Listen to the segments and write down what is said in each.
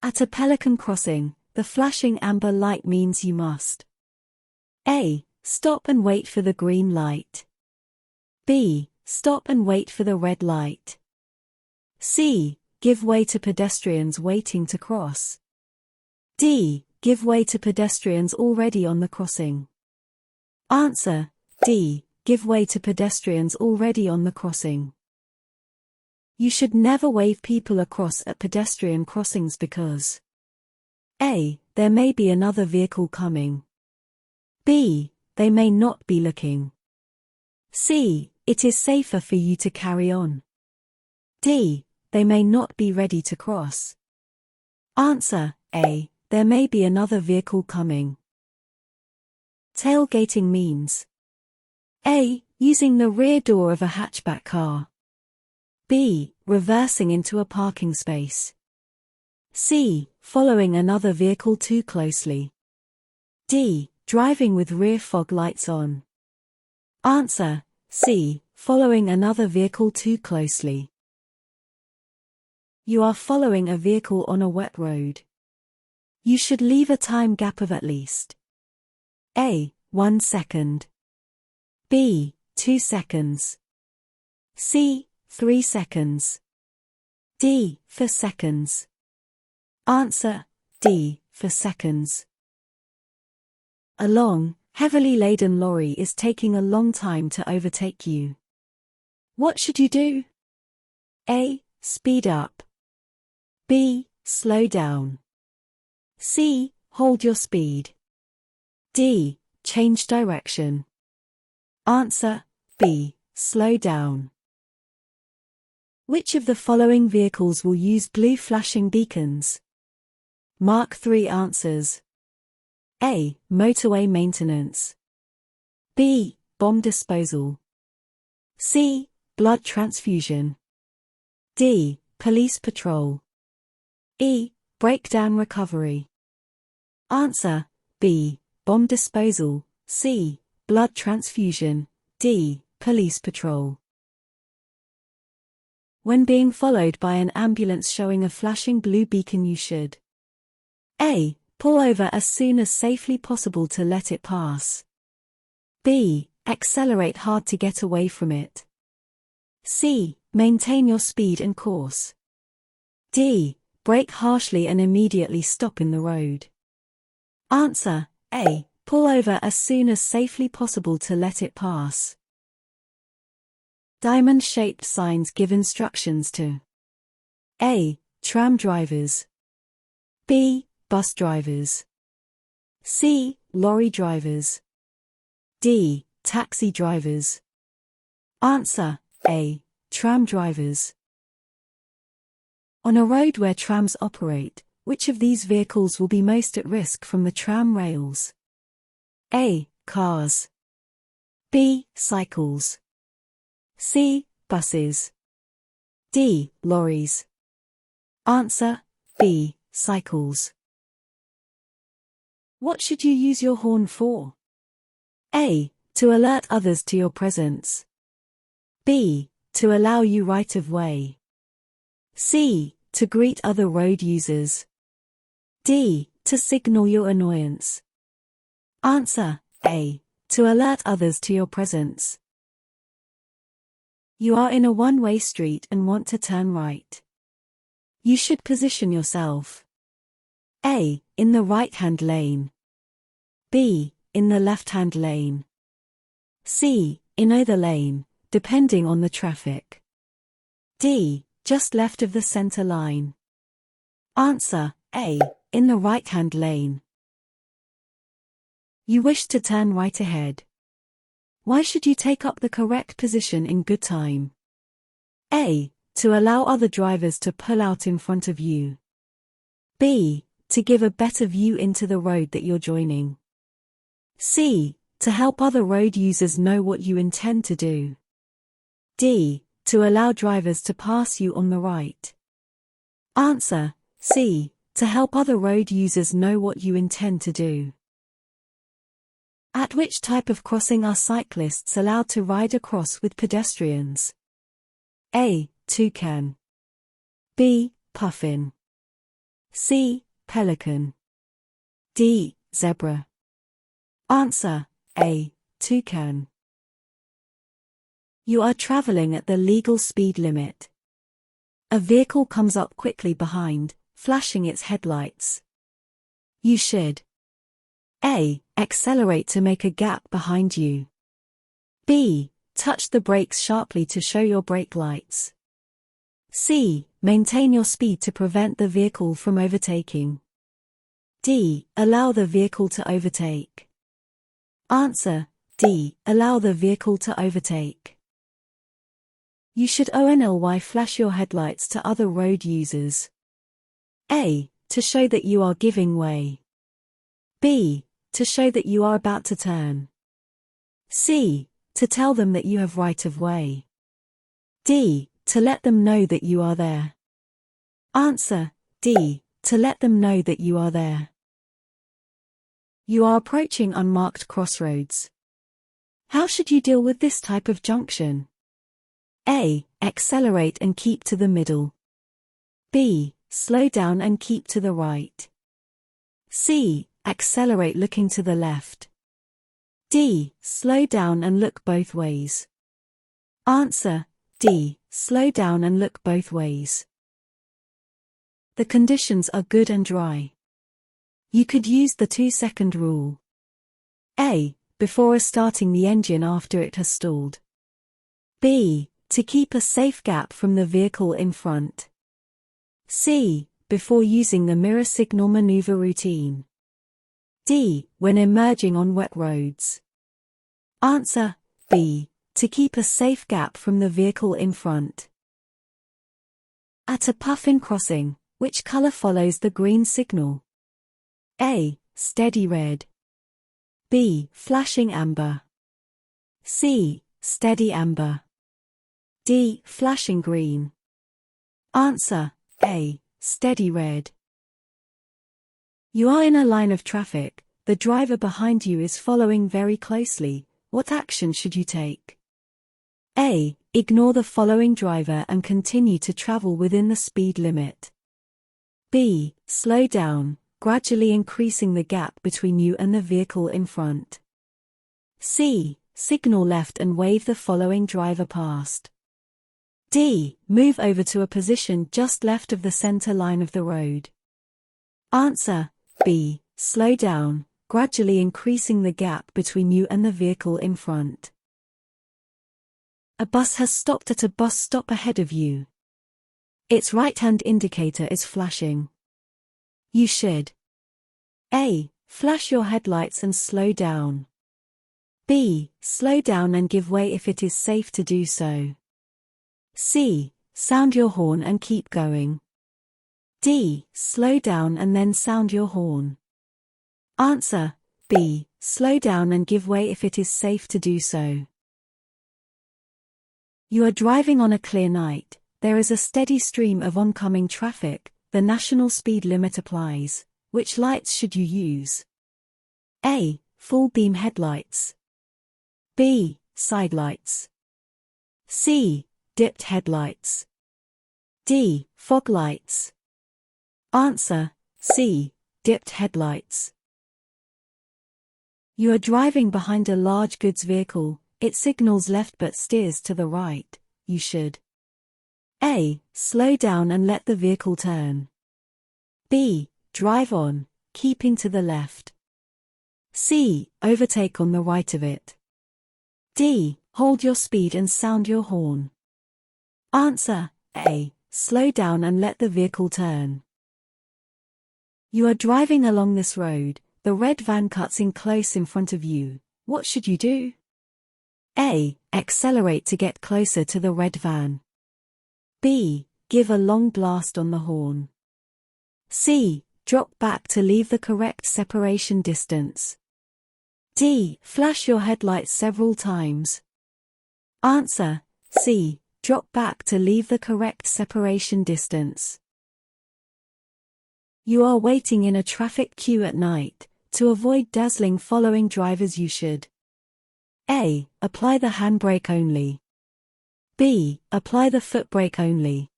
At a pelican crossing, the flashing amber light means you must A. Stop and wait for the green light. B. Stop and wait for the red light. C. Give way to pedestrians waiting to cross. D. Give way to pedestrians already on the crossing. Answer: D. Give way to pedestrians already on the crossing. You should never wave people across at pedestrian crossings because A. There may be another vehicle coming. B. They may not be looking. C. It is safer for you to carry on. D. They may not be ready to cross. Answer: A. There may be another vehicle coming. Tailgating means A. Using the rear door of a hatchback car. B. Reversing into a parking space. C. Following another vehicle too closely. D. Driving with rear fog lights on. Answer: C. Following another vehicle too closely. You are following a vehicle on a wet road. You should leave a time gap of at least A. 1 second. B. 2 seconds. C. 3 seconds. D. 4 seconds. Answer: D. 4 seconds. A long, heavily laden lorry is taking a long time to overtake you. What should you do? A. Speed up. B. Slow down. C. Hold your speed. D. Change direction. Answer: B. Slow down. Which of the following vehicles will use blue flashing beacons? Mark 3 answers. A. Motorway maintenance. B. Bomb disposal. C. Blood transfusion. D. Police patrol. E. Breakdown recovery. Answer: B. Bomb disposal. C. Blood transfusion. D. Police patrol. When being followed by an ambulance showing a flashing blue beacon, you should A. Pull over as soon as safely possible to let it pass. B. Accelerate hard to get away from it. C. Maintain your speed and course. D. Brake harshly and immediately stop in the road. Answer: A. Pull over as soon as safely possible to let it pass. Diamond-shaped signs give instructions to A. Tram drivers. B. Bus drivers. C. Lorry drivers. D. Taxi drivers. Answer: A. Tram drivers. On a road where trams operate, which of these vehicles will be most at risk from the tram rails? A. Cars. B. Cycles. C. Buses. D. Lorries. Answer: B. Cycles. What should you use your horn for? A. To alert others to your presence. B. To allow you right of way. C. To greet other road users. D. To signal your annoyance. Answer: A. To alert others to your presence. You are in a one-way street and want to turn right. You should position yourself A. In the right-hand lane. B. In the left-hand lane. C. In either lane, depending on the traffic. D. Just left of the center line. Answer: A. In the right-hand lane. You wish to turn right ahead. Why should you take up the correct position in good time? A. To allow other drivers to pull out in front of you. B. To give a better view into the road that you're joining. C. To help other road users know what you intend to do. D. To allow drivers to pass you on the right. Answer: C. To help other road users know what you intend to do. At which type of crossing are cyclists allowed to ride across with pedestrians? A. Toucan. B. Puffin. C. Pelican. D. Zebra. Answer A. Toucan. You are traveling at the legal speed limit. A vehicle comes up quickly behind, flashing its headlights. You should A. Accelerate to make a gap behind you. B. Touch the brakes sharply to show your brake lights. C. Maintain your speed to prevent the vehicle from overtaking. D. Allow the vehicle to overtake. Answer D. Allow the vehicle to overtake. You should only flash your headlights to other road users. A. To show that you are giving way. B. To show that you are about to turn. C. To tell them that you have right of way. D. To let them know that you are there. Answer D. To let them know that you are there. You are approaching unmarked crossroads. How should you deal with this type of junction? A. Accelerate and keep to the middle. B. Slow down and keep to the right. C. Accelerate looking to the left. D. Slow down and look both ways. Answer D. Slow down and look both ways. The conditions are good and dry. You could use the 2-second rule. A. Before starting the engine after it has stalled. B. To keep a safe gap from the vehicle in front. C. Before using the mirror signal maneuver routine. D. When emerging on wet roads. Answer B. To keep a safe gap from the vehicle in front. At a puffin crossing, which color follows the green signal? A. Steady red. B. Flashing amber. C. Steady amber. D. Flashing green. Answer A. Steady red. You are in a line of traffic, the driver behind you is following very closely. What action should you take? A. Ignore the following driver and continue to travel within the speed limit. B. Slow down, gradually increasing the gap between you and the vehicle in front. C. Signal left and wave the following driver past. D. Move over to a position just left of the center line of the road. Answer B. Slow down, gradually increasing the gap between you and the vehicle in front. A bus has stopped at a bus stop ahead of you. Its right-hand indicator is flashing. You should A. Flash your headlights and slow down. B. Slow down and give way if it is safe to do so. C. Sound your horn and keep going. D. Slow down and then sound your horn. Answer B. Slow down and give way if it is safe to do so. You are driving on a clear night, there is a steady stream of oncoming traffic, the national speed limit applies. Which lights should you use? A. Full beam headlights. B. Side lights. C. Dipped headlights. D. Fog lights. Answer C. Dipped headlights. You are driving behind a large goods vehicle, it signals left but steers to the right. You should A. Slow down and let the vehicle turn. B. Drive on, keeping to the left. C. Overtake on the right of it. D. Hold your speed and sound your horn. Answer A. Slow down and let the vehicle turn. You are driving along this road, the red van cuts in close in front of you. What should you do? A. Accelerate to get closer to the red van. B. Give a long blast on the horn. C. Drop back to leave the correct separation distance. D. Flash your headlights several times. Answer C. Drop back to leave the correct separation distance. You are waiting in a traffic queue at night. To avoid dazzling following drivers you should A. Apply the handbrake only. B. Apply the foot brake only.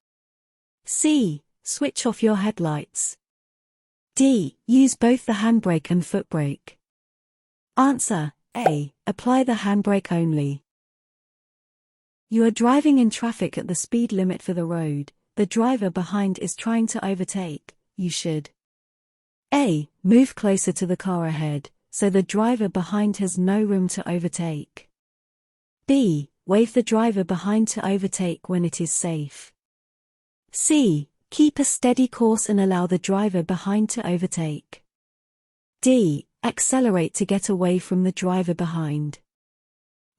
C. Switch off your headlights. D. Use both the handbrake and foot brake. Answer: A. Apply the handbrake only. You are driving in traffic at the speed limit for the road. The driver behind is trying to overtake. You should: A. Move closer to the car ahead, so the driver behind has no room to overtake. B. Wave the driver behind to overtake when it is safe. C. Keep a steady course and allow the driver behind to overtake. D. Accelerate to get away from the driver behind.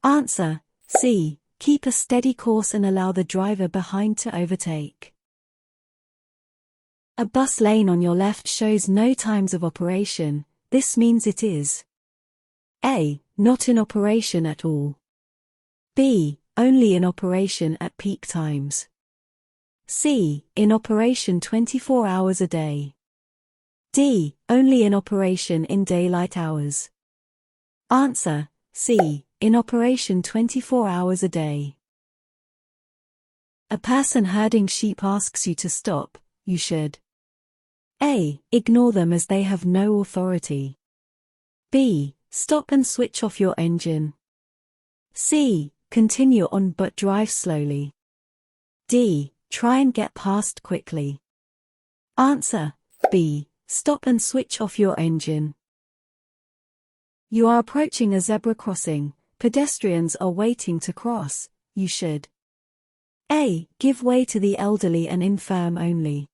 Answer: C. Keep a steady course and allow the driver behind to overtake. A bus lane on your left shows no times of operation. This means it is: A. Not in operation at all. B. Only in operation at peak times. C. In operation 24 hours a day. D. Only in operation in daylight hours. Answer: C. In operation 24 hours a day. A person herding sheep asks you to stop. You should: A. Ignore them as they have no authority. B. Stop and switch off your engine. C. Continue on but drive slowly. D. Try and get past quickly. Answer: B. Stop and switch off your engine. You are approaching a zebra crossing. Pedestrians are waiting to cross. You should: A. Give way to the elderly and infirm only.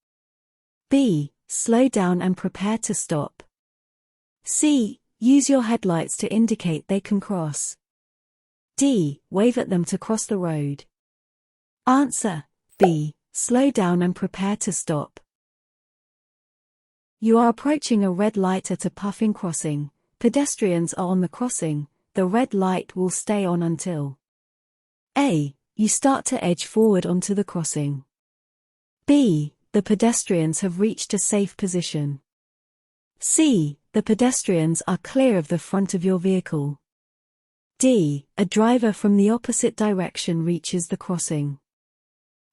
B. Slow down and prepare to stop. C. Use your headlights to indicate they can cross. D. Wave at them to cross the road. Answer: B. Slow down and prepare to stop. You are approaching a red light at a puffing crossing. Pedestrians are on the crossing. The red light will stay on until: A. You start to edge forward onto the crossing. B. The pedestrians have reached a safe position. C. The pedestrians are clear of the front of your vehicle. D. A driver from the opposite direction reaches the crossing.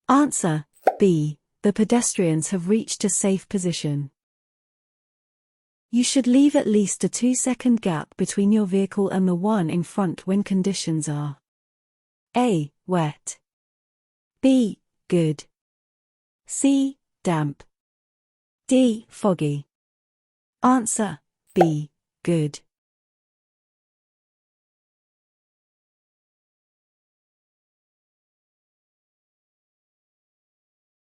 Answer: B. The pedestrians have reached a safe position. You should leave at least a 2-second gap between your vehicle and the one in front when conditions are: A. Wet. B. Good. C. Damp. D. Foggy. Answer: B. Good.